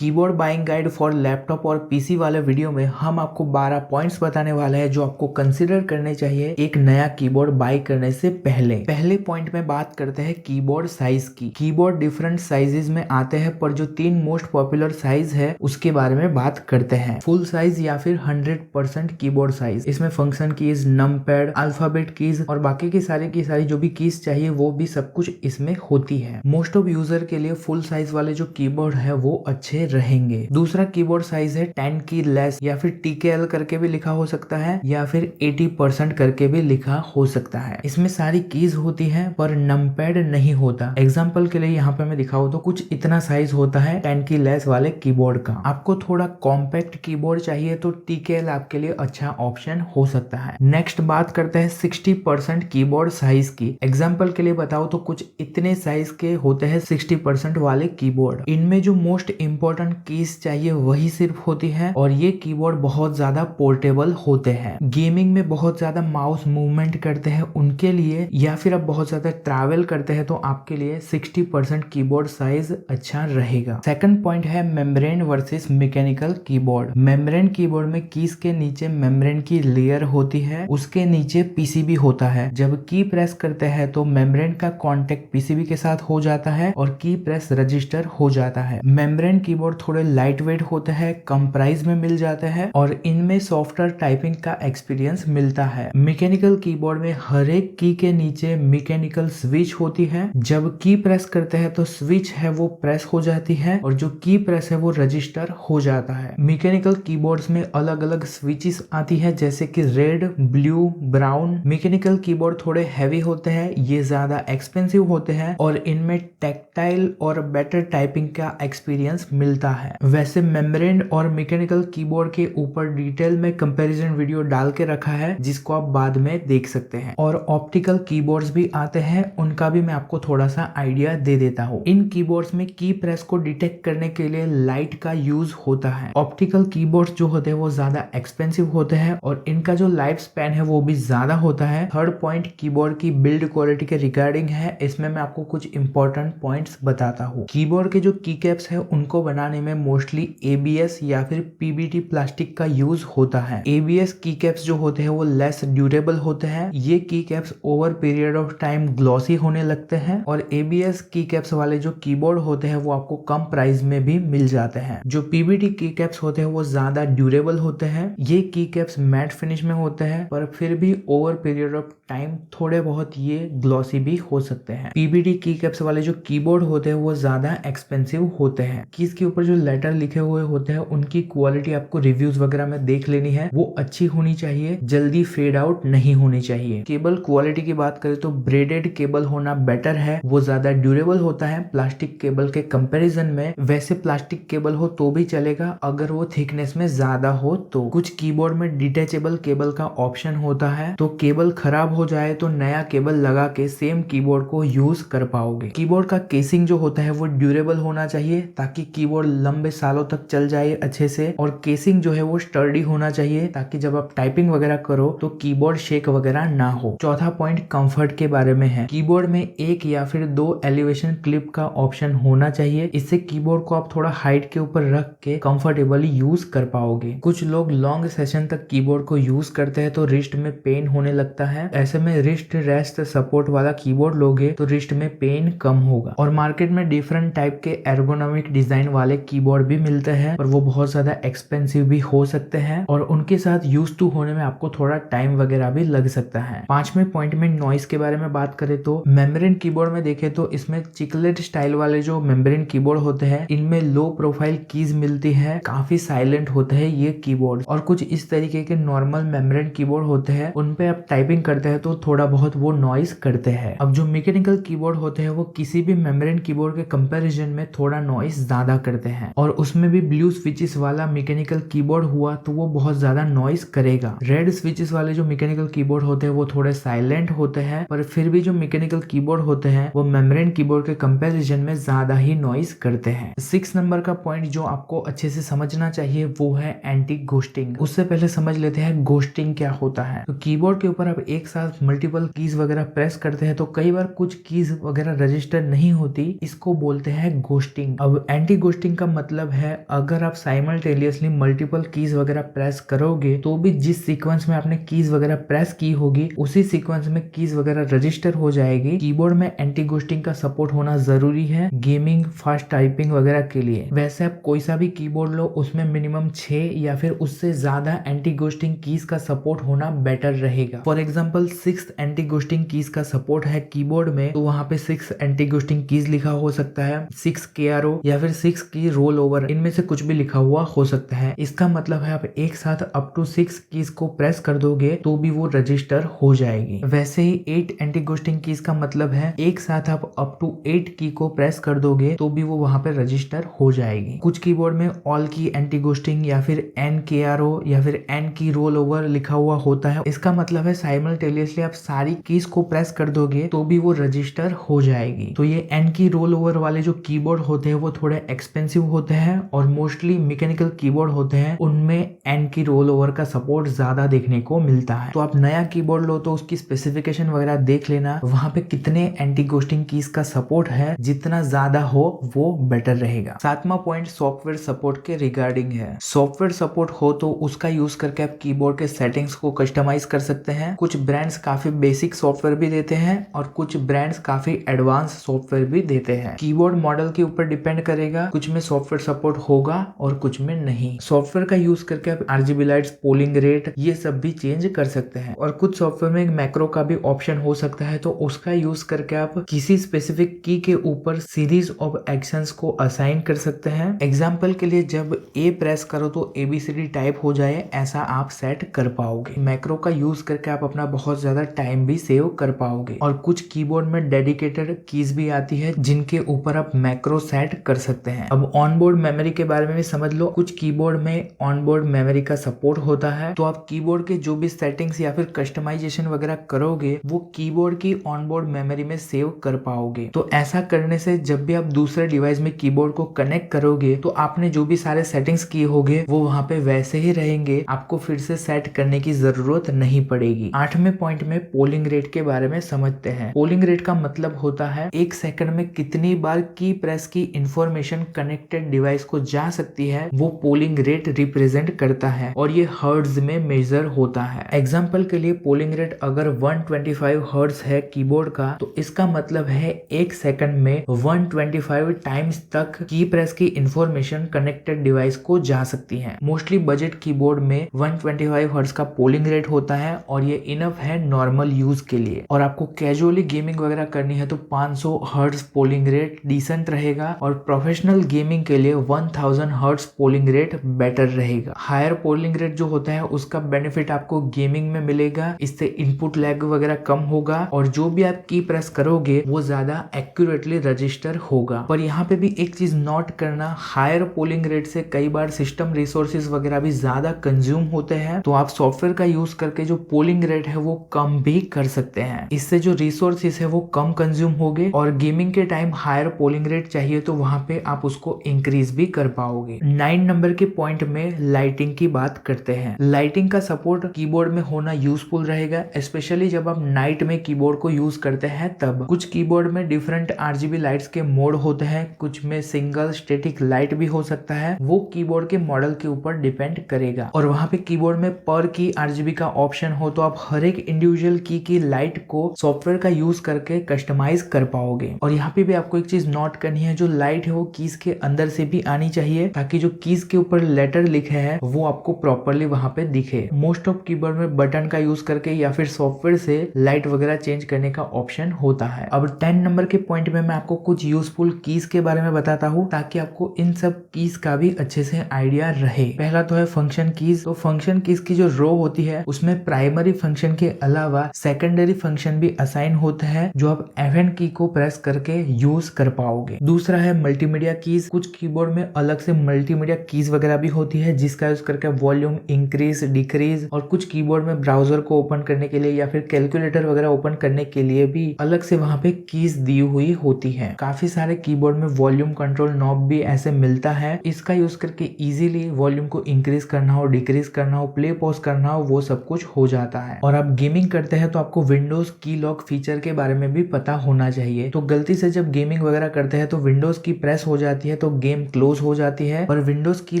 Keyboard buying guide for laptop और PC वाले video में हम आपको 12 पॉइंट्स बताने वाले हैं जो आपको कंसीडर करने चाहिए एक नया कीबोर्ड बाई करने से पहले। पहले पॉइंट में बात करते हैं कीबोर्ड साइज की। कीबोर्ड डिफरेंट साइजेस में आते हैं, पर जो 3 मोस्ट पॉपुलर साइज है उसके बारे में बात करते हैं। फुल साइज या फिर 100% कीबोर्ड साइज। इसमें function keys, numpad, alphabet keys और बाकी की सारी जो भी कीज चाहिए वो भी सब कुछ इसमें होती है। मोस्ट ऑफ यूजर के लिए फुल साइज वाले जो कीबोर्ड है वो अच्छे रहेंगे। दूसरा कीबोर्ड साइज है 10 की लेस या फिर TKL करके भी लिखा हो सकता है या फिर 80% करके भी लिखा हो सकता है। इसमें सारी कीज होती है पर नंपैड नहीं होता। एग्जाम्पल के लिए यहाँ पे मैं दिखाऊं तो कुछ इतना साइज होता है 10 की लेस वाले कीबोर्ड का। आपको थोड़ा कॉम्पैक्ट कीबोर्ड चाहिए तो TKL आपके लिए अच्छा ऑप्शन हो सकता है। नेक्स्ट बात करते हैं 60% कीबोर्ड साइज की। एग्जाम्पल के लिए बताओ तो कुछ इतने साइज के होते हैं 60% वाले कीबोर्ड। इनमें जो मोस्ट इंपॉर्टेंट कीज चाहिए वही सिर्फ होती है और ये कीबोर्ड बहुत ज्यादा पोर्टेबल होते हैं। गेमिंग में बहुत ज्यादा माउस मूवमेंट करते हैं उनके लिए, या फिर आप बहुत ज्यादा ट्रैवल करते हैं तो आपके लिए 60% कीबोर्ड साइज अच्छा रहेगा। सेकंड पॉइंट है membrane versus mechanical keyboard. Membrane keyboard में कीज के नीचे मेम्ब्रेन की लेयर होती है, उसके नीचे पीसीबी होता है। जब की प्रेस करते हैं तो मेम्ब्रेन का कांटेक्ट पीसीबी के साथ हो जाता है और की प्रेस रजिस्टर हो जाता है। मेम्ब्रेन कीबोर्ड थोड़े लाइट वेट होते हैं, कम प्राइस में मिल जाते हैं और इनमें सॉफ्टवेयर टाइपिंग का एक्सपीरियंस मिलता है। मैकेनिकल कीबोर्ड में हर एक की के नीचे मैकेनिकल स्विच होती है। जब की प्रेस करते हैं तो स्विच है वो प्रेस हो जाती है और जो की प्रेस है वो रजिस्टर हो जाता है। मैकेनिकल कीबोर्ड्स में अलग अलग स्विचेस आती है जैसे कि red, blue, brown. Mechanical keyboard थोड़े हैवी होते हैं, ये ज्यादा एक्सपेंसिव होते हैं और इनमें टेक्टाइल और बेटर टाइपिंग का एक्सपीरियंस मिलता है। वैसे मेम्ब्रेन और मैकेनिकल कीबोर्ड के ऊपर डिटेल में कंपैरिजन वीडियो डाल के रखा है जिसको आप बाद में देख सकते हैं। और ऑप्टिकल कीबोर्ड्स भी आते हैं, उनका भी मैं आपको थोड़ा सा आइडिया दे देता हूँ। इन कीबोर्ड्स में की प्रेस को डिटेक्ट करने के लिए लाइट का यूज होता है। ऑप्टिकल कीबोर्ड्स जो होते हैं वो ज्यादा एक्सपेंसिव होते हैं और इनका जो लाइफ स्पैन है वो भी ज्यादा होता है। थर्ड पॉइंट कीबोर्ड की बिल्ड क्वालिटी के रिगार्डिंग है। इसमें मैं आपको कुछ इंपॉर्टेंट पॉइंट्स बताता हूँ। कीबोर्ड के जो की कैप्स है उनको बनाने में मोस्टली ABS या फिर PBT प्लास्टिक का यूज होता है। ABS की कैप्स जो होते हैं वो लेस ड्यूरेबल होते हैं। ये की caps over period of time glossy होने लगते हैं और ABS की कैप्स वाले जो कीबोर्ड होते हैं वो आपको कम प्राइस में भी मिल जाते हैं। जो PBT की कैप्स होते हैं वो ज्यादा ड्यूरेबल होते हैं। ये की कैप्स मैट फिनिश में होते हैं पर फिर भी ओवर पीरियड ऑफ टाइम थोड़े बहुत ये ग्लॉसी भी हो सकते हैं। PBT की कैप्स वाले जो कीबोर्ड होते हैं वो ज्यादा एक्सपेंसिव होते हैं। कीज के ऊपर जो लेटर लिखे हुए होते हैं उनकी क्वालिटी आपको रिव्यूज वगैरह में देख लेनी है, वो अच्छी होनी चाहिए, जल्दी फेड आउट नहीं होनी चाहिए। केबल क्वालिटी की बात करें तो ब्रेडेड केबल होना बेटर है, वो ज्यादा ड्यूरेबल होता है प्लास्टिक केबल के कंपैरिजन में। वैसे प्लास्टिक केबल हो तो भी चलेगा अगर वो थिकनेस में ज्यादा हो तो। कुछ कीबोर्ड में डिटेचेबल केबल का ऑप्शन होता है, तो केबल खराब हो जाए तो नया केबल लगा के सेम कीबोर्ड को यूज कर पाओगे। कीबोर्ड का केसिंग जो होता है वो ड्यूरेबल होना चाहिए ताकि कीबोर्ड लंबे सालों तक चल जाए अच्छे से, और केसिंग जो है वो स्टर्डी होना चाहिए ताकि जब आप टाइपिंग वगैरह करो तो कीबोर्ड शेक वगैरह ना हो। चौथा पॉइंट कंफर्ट के बारे में है। कीबोर्ड में एक या फिर 2 एलिवेशन क्लिप का ऑप्शन होना चाहिए, इससे कीबोर्ड को आप थोड़ा हाइट के ऊपर रख के कंफर्टेबली यूज कर पाओगे। कुछ लोग लॉन्ग सेशन तक कीबोर्ड को यूज करते हैं तो रिस्ट में पेन होने लगता है, ऐसे में रिस्ट रेस्ट सपोर्ट वाला कीबोर्ड लोगे तो रिस्ट में पेन कम होगा। और मार्केट में डिफरेंट टाइप के एर्गोनॉमिक डिजाइन वाले कीबोर्ड भी मिलते हैं पर वो बहुत ज्यादा एक्सपेंसिव भी हो सकते हैं और उनके साथ यूज टू होने में आपको थोड़ा टाइम वगैरह भी लग सकता है। पांचवें पॉइंट में नॉइस के बारे में बात करें तो मेम्ब्रेन कीबोर्ड में देखें तो इसमें चिकलेट स्टाइल वाले जो मेम्ब्रेन कीबोर्ड होते हैं इनमें लो प्रोफाइल कीज मिलती है, काफी साइलेंट होते हैं ये कीबोर्ड। और कुछ इस तरीके के नॉर्मल मेम्ब्रेन कीबोर्ड होते हैं उन पे आप टाइपिंग करते हैं तो थोड़ा बहुत वो नॉइस करते हैं। अब जो मैकेनिकल कीबोर्ड होते हैं वो किसी भी मेम्ब्रेन कीबोर्ड के कंपैरिजन में थोड़ा नॉइस ज्यादा करते हैं और उसमें भी ब्लू स्विचेस वाला मैकेनिकल कीबोर्ड हुआ तो वो बहुत ज्यादा नॉइस करेगा। रेड स्विचेस वाले जो मैकेनिकल कीबोर्ड होते हैं वो थोड़े साइलेंट होते हैं पर फिर भी जो मैकेनिकल कीबोर्ड होते हैं वो मेम्ब्रेन कीबोर्ड के कंपैरिजन में ज्यादा ही नॉइस करते हैं। 6 नंबर का पॉइंट जो आपको अच्छे से समझना चाहिए वो है एंटी घोस्टिंग। उससे पहले समझ लेते हैं घोस्टिंग क्या होता है। तो कीबोर्ड के ऊपर आप एक साथ मल्टीपल कीज वगैरह प्रेस करते हैं तो कई बार कुछ कीज वगैरह रजिस्टर नहीं होती, इसको बोलते हैं घोस्टिंग। अब एंटी घोस्टिंग घोस्टिंग का मतलब है अगर आप साइमल्टेनियसली मल्टीपल कीज वगैरह प्रेस करोगे तो भी जिस सीक्वेंस में आपने कीज वगैरह प्रेस की होगी उसी सीक्वेंस में कीज वगैरह रजिस्टर हो जाएगी। कीबोर्ड में एंटी घोस्टिंग का सपोर्ट होना जरूरी है गेमिंग, फास्ट टाइपिंग वगैरह के लिए। वैसे आप कोई सा भी कीबोर्ड लो उसमें मिनिमम 6 या फिर उससे ज्यादा एंटी घोस्टिंग कीज का सपोर्ट होना बेटर रहेगा। For example 6 anti ghosting keys का सपोर्ट है कीबोर्ड में तो वहां पे 6 एंटी घोस्टिंग कीज लिखा हो सकता है, 6 KRO या फिर 6 की रोल ओवर, इनमें से कुछ भी लिखा हुआ हो सकता है। इसका मतलब है आप एक साथ अप टू 6 कीज को प्रेस कर दोगे तो भी वो रजिस्टर हो जाएगी। वैसे ही 8 एंटी घोस्टिंग कीज का मतलब है एक साथ आप अप टू 8 की को प्रेस कर दोगे तो भी वो वहां पे रजिस्टर हो जाएगी। कुछ कीबोर्ड में ऑल की एंटी घोस्टिंग या फिर NKRO या फिर N की रोल ओवर लिखा हुआ होता है। इसका मतलब है साइमल्टेनियसली आप सारी कीज को प्रेस कर दोगे तो भी वो रजिस्टर हो जाएगी। तो ये N की रोल ओवर वाले जो कीबोर्ड होते हैं वो थोड़े एक्सपेंसिव होते हैं और मोस्टली मैकेनिकल कीबोर्ड होते हैं उनमें N की रोल ओवर का सपोर्ट ज्यादा देखने को मिलता है। तो आप नया कीबोर्ड लो तो उसकी स्पेसिफिकेशन वगैरह देख लेना, वहां पे कितने एंटी घोस्टिंग कीज का सपोर्ट है, जितना ज्यादा हो वो बेटर रहेगा। 7वां पॉइंट सॉफ्टवेयर सपोर्ट के रिगार्डिंग है। सॉफ्टवेयर सपोर्ट हो तो उसका यूज करके आप कीबोर्ड के सेटिंग्स को कस्टमाइज कर सकते हैं। कुछ ब्रांड्स काफी बेसिक सॉफ्टवेयर भी देते हैं और कुछ ब्रांड्स काफी एडवांस सॉफ्टवेयर भी देते हैं। कीबोर्ड मॉडल के ऊपर डिपेंड करेगा, कुछ में सॉफ्टवेयर सपोर्ट होगा और कुछ में नहीं। सॉफ्टवेयर का यूज करके आप RGB लाइट्स, पोलिंग रेट ये सब भी चेंज कर सकते हैं और कुछ सॉफ्टवेयर में एक मैक्रो का भी ऑप्शन हो सकता है तो उसका यूज करके आप किसी स्पेसिफिक की के ऊपर सीरीज ऑफ एक्शंस को असाइन कर सकते हैं। एग्जाम्पल के लिए जब A प्रेस करो तो ABCD टाइप हो जाए, ऐसा आप सेट कर पाओगे। मैक्रो का यूज करके आप अपना बहुत ज्यादा टाइम भी सेव कर पाओगे और कुछ कीबोर्ड में डेडिकेटेड कीज भी आती है जिनके ऊपर आप मैक्रो सेट कर सकते हैं। अब ऑनबोर्ड मेमोरी के बारे में भी समझ लो। कुछ कीबोर्ड में ऑनबोर्ड मेमोरी का सपोर्ट होता है तो आप कीबोर्ड के जो भी सेटिंग्स या फिर कस्टमाइजेशन वगैरह करोगे वो कीबोर्ड की ऑनबोर्ड मेमोरी में सेव कर पाओगे। तो ऐसा करने से जब भी आप दूसरे डिवाइस में कीबोर्ड को कनेक्ट करोगे तो आपने जो भी सारे सेटिंग्स किए होंगे वो वहां पे वैसे ही रहेंगे, आपको फिर से सेट करने की जरूरत नहीं पड़ेगी। 8वें पॉइंट में पोलिंग रेट के बारे में समझते हैं। पोलिंग रेट का मतलब होता है एक सेकंड में कितनी बार की प्रेस की इंफॉर्मेशन कनेक्टेड डिवाइस को जा सकती है, वो पोलिंग रेट रिप्रेजेंट करता है और ये हर्ट्ज में मेजर होता है। एग्जाम्पल के लिए पोलिंग रेट अगर 125 हर्ट्ज है कीबोर्ड का तो इसका मतलब है एक सेकंड में 125 टाइम्स तक की प्रेस की इंफॉर्मेशन कनेक्टेड डिवाइस को जा सकती है। मोस्टली बजट कीबोर्ड में 125 हर्ट्ज का पोलिंग रेट होता है और ये इनफ है नॉर्मल यूज के लिए। और आपको कैजुअली गेमिंग वगैरह करनी है तो 500 हर्ट्ज पोलिंग रेट डिसेंट रहेगा और प्रोफेशनल गेमिंग के लिए 1000 हर्ट्ज पोलिंग रेट बेटर रहेगा। हायर पोलिंग रेट जो होता है उसका बेनिफिट आपको गेमिंग में मिलेगा, इससे इनपुट लैग वगैरह कम होगा और जो भी आप की प्रेस करोगे वो ज्यादा एक्यूरेटली रजिस्टर होगा। पर यहाँ पे भी एक चीज नोट करना, हायर पोलिंग रेट से कई बार सिस्टम रिसोर्सेज वगैरह भी ज्यादा कंज्यूम होते हैं तो आप सॉफ्टवेयर का यूज करके जो पोलिंग रेट है वो कम भी कर सकते हैं। इससे जो रिसोर्सेज है वो कम कंज्यूम होंगे और गेमिंग के टाइम हायर पोलिंग रेट चाहिए तो वहां पे आप उसको इंक्रीज भी कर पाओगे। 9 नंबर के पॉइंट में लाइटिंग की बात करते हैं। लाइटिंग का सपोर्ट कीबोर्ड में होना यूजफुल रहेगा, स्पेशली जब आप नाइट में कीबोर्ड को यूज करते हैं तब। कुछ कीबोर्ड में डिफरेंट RGB लाइट्स के मोड होते हैं, कुछ में सिंगल स्टैटिक लाइट भी हो सकता है, वो कीबोर्ड के मॉडल के ऊपर डिपेंड करेगा। और वहां पे कीबोर्ड में पर की RGB का ऑप्शन हो तो आप हर एक इंडिविजुअल की लाइट को सॉफ्टवेयर का यूज करके कस्टमाइज कर पाओगे। और यहाँ पे भी आपको एक चीज नोट करनी है, जो लाइट है वो कीज के अंदर से भी आनी चाहिए ताकि जो कीज के ऊपर लेटर लिखे हैं वो आपको प्रॉपरली वहां पे दिखे। मोस्ट ऑफ कीबोर्ड में बटन का यूज करके या फिर सॉफ्टवेयर से लाइट वगैरह चेंज करने का ऑप्शन होता है। अब 10 नंबर के पॉइंट में मैं आपको कुछ यूजफुल कीज के बारे में बताता हूँ ताकि आपको इन सब कीज का भी अच्छे से आइडिया रहे। पहला तो है फंक्शन कीज। तो फंक्शन कीज की जो रो होती है उसमें प्राइमरी फंक्शन के अलावा सेकेंडरी फंक्शन भी असाइन होता है जो आप F की को प्रेस करके यूज कर पाओगे। दूसरा है मल्टीमीडिया कीज। कुछ कीबोर्ड में अलग से मल्टीमीडिया कीज वगैरह भी होती है जिसका यूज करके वॉल्यूम इंक्रीज डिक्रीज, और कुछ कीबोर्ड में ब्राउजर को ओपन करने के लिए या फिर कैलकुलेटर वगैरह ओपन करने के लिए भी अलग से वहां पे कीज दी हुई होती है। काफी सारे कीबोर्ड में वॉल्यूम कंट्रोल नॉब भी ऐसे मिलता है, इसका यूज करके इजीली वॉल्यूम को इंक्रीज करना हो, डिक्रीज करना हो, प्ले पॉज करना हो, वो सब कुछ हो जाता है। और आप गेमिंग करते हैं तो आपको विंडोज की लॉक फीचर के बारे में भी पता होना चाहिए। तो गलती से जब गेमिंग वगैरह करते हैं तो विंडोज की प्रेस हो जाती है तो गेम क्लोज हो जाती है। और विंडोज की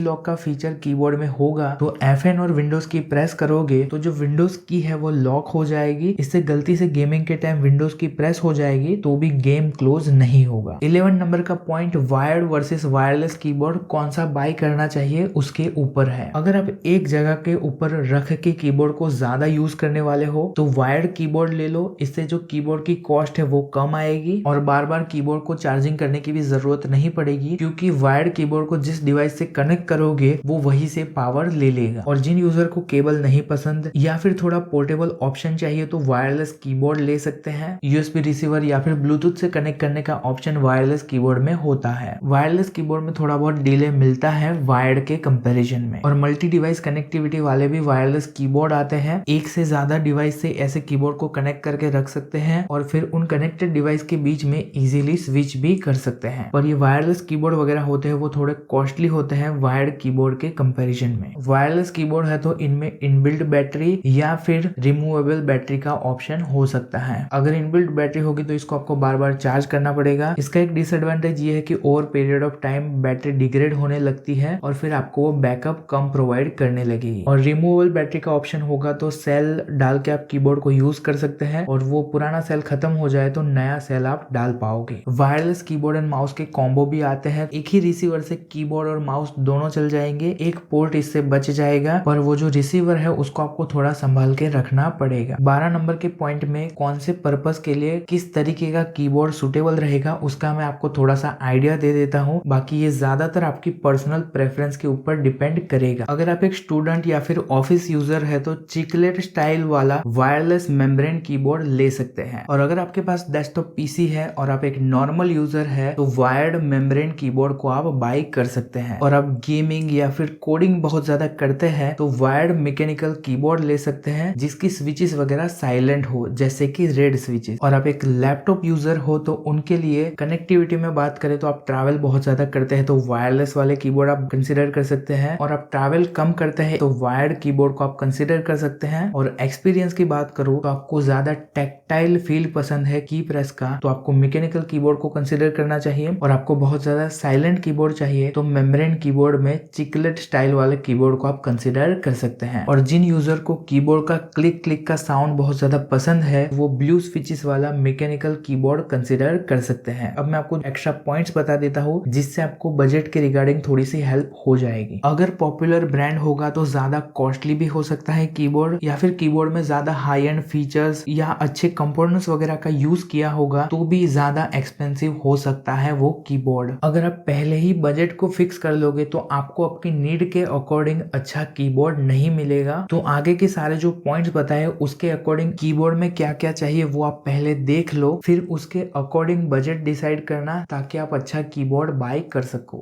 लॉक का फीचर कीबोर्ड में होगा तो F9 और विंडोज की प्रेस करोगे तो जो विंडोज की है वो लॉक हो जाएगी। इससे गलती से गेमिंग के टाइम विंडोज की प्रेस हो जाएगी तो भी गेम क्लोज नहीं होगा। 11 नंबर का point wired versus wireless keyboard कौन सा बाय करना चाहिए उसके ऊपर है। अगर आप एक जगह के ऊपर रख के कीबोर्ड को ज्यादा यूज करने वाले हो तो वायर्ड कीबोर्ड ले लो। इससे जो कीबोर्ड की कॉस्ट है वो कम आएगी और बार बार कीबोर्ड को चार्जिंग करने की भी जरूरत नहीं पड़ेगी, क्योंकि वायर्ड कीबोर्ड को जिस डिवाइस से कनेक्ट करोगे वो वही से पावर ले लेगा। और जिन यूजर को केबल नहीं पसंद या फिर थोड़ा पोर्टेबल ऑप्शन चाहिए तो वायरलेस कीबोर्ड ले सकते हैं। यूएसबी रिसीवर या फिर ब्लूटूथ से कनेक्ट करने का ऑप्शन वायरलेस कीबोर्ड में होता है। वायरलेस कीबोर्ड में थोड़ा बहुत डिले मिलता है वायर्ड के कंपैरिजन में। और मल्टी डिवाइस कनेक्टिविटी वाले भी वायरलेस कीबोर्ड आते हैं। एक से ज्यादा डिवाइस से ऐसे कीबोर्ड को कनेक्ट करके रख सकते हैं और फिर उन कनेक्टेड डिवाइस के बीच में इजीली स्विच भी कर सकते हैं। पर ये वायरलेस कीबोर्ड वगैरह होते हैं वो थोड़े कॉस्टली होते हैं वायर्ड कीबोर्ड के कंपैरिजन में। वायरलेस कीबोर्ड है तो इनमें इनबिल्ट बैटरी या फिर रिमूवेबल बैटरी का ऑप्शन हो सकता है। अगर इनबिल्ट बैटरी होगी तो इसको आपको बार बार चार्ज करना पड़ेगा। इसका एक डिसएडवांटेज ये है कि over period of time battery degrade होने लगती है और फिर आपको वो बैकअप कम प्रोवाइड करने लगेगी। और रिमूवेबल बैटरी का ऑप्शन होगा तो सेल डाल के आप कीबोर्ड को यूज कर सकते हैं और वो पुराना सेल खत्म हो जाए तो नया सेल आप डाल पाओगे। वायरलेस कीबोर्ड एंड माउस के कॉम्बो भी आते हैं। एक ही रिसीवर से कीबोर्ड और माउस दोनों चल जाएंगे, एक पोर्ट इससे बच जाएगा, पर वो जो रिसीवर है उसको आपको थोड़ा संभाल के रखना पड़ेगा। 12 नंबर के पॉइंट में कौन से पर्पस के लिए किस तरीके का कीबोर्ड सुटेबल रहेगा उसका मैं आपको थोड़ा सा आइडिया दे देता हूँ। बाकी ये ज्यादातर आपकी पर्सनल प्रेफरेंस के ऊपर डिपेंड करेगा। अगर आप एक स्टूडेंट या फिर ऑफिस यूजर है तो चिकलेट स्टाइल वाला वायरलेस मेम्ब्रेन कीबोर्ड ले सकते हैं। और अगर आपके पास डेस्कटॉप पीसी है और आप एक नॉर्मल यूजर है तो वायर्ड मेम्ब्रेन कीबोर्ड को आप बाई कर सकते हैं। और आप गेमिंग या फिर कोडिंग बहुत ज्यादा करते हैं तो वायर्ड मैकेनिकल कीबोर्ड ले सकते हैं जिसकी स्विचेस वगैरह साइलेंट हो, जैसे कि रेड स्विचेस। और आप एक लैपटॉप यूजर हो तो उनके लिए कनेक्टिविटी में बात करें तो आप ट्रैवल बहुत ज्यादा करते हैं तो वायरलेस वाले कीबोर्ड आप कंसिडर कर सकते हैं। और आप ट्रैवल कम करते हैं तो वायर्ड कीबोर्ड को आप कंसिडर कर सकते हैं। और एक्सपीरियंस की बात करूं तो आपको ज्यादा टैक्टाइल फील पसंद है की प्रेस का तो आपको मैकेनिकल कीबोर्ड को कंसिडर करना चाहिए। और आपको बहुत ज्यादा साइलेंट कीबोर्ड चाहिए तो मेम्ब्रेन कीबोर्ड में चिकलेट स्टाइल वाले कीबोर्ड को आप कंसिडर कर सकते हैं। और जिन यूजर को कीबोर्ड का क्लिक क्लिक का साउंड बहुत ज्यादा पसंद है वो ब्लू स्विचेस वाला मैकेनिकल कीबोर्ड कंसिडर कर सकते हैं। अब मैं आपको एक्स्ट्रा पॉइंट्स बता देता हूँ जिससे आपको बजट के रिगार्डिंग थोड़ी सी हेल्प हो जाएगी। अगर पॉपुलर ब्रांड होगा तो ज्यादा कॉस्टली भी हो सकता है कीबोर्ड, या फिर कीबोर्ड में ज्यादा हाई एंड फीचर्स या अच्छे कंपोनेंट्स वगैरह का यूज किया होगा तो भी ज्यादा एक्सपेंसिव हो सकता है वो कीबोर्ड। अगर आप पहले ही बजट को फिक्स कर लोगे तो आपको आपकी नीड के अकॉर्डिंग अच्छा कीबोर्ड नहीं मिलेगा। तो आगे के सारे जो पॉइंट्स बताए उसके अकॉर्डिंग कीबोर्ड में क्या क्या चाहिए वो आप पहले देख लो, फिर उसके अकॉर्डिंग बजट डिसाइड करना ताकि आप अच्छा कीबोर्ड बाय कर सको।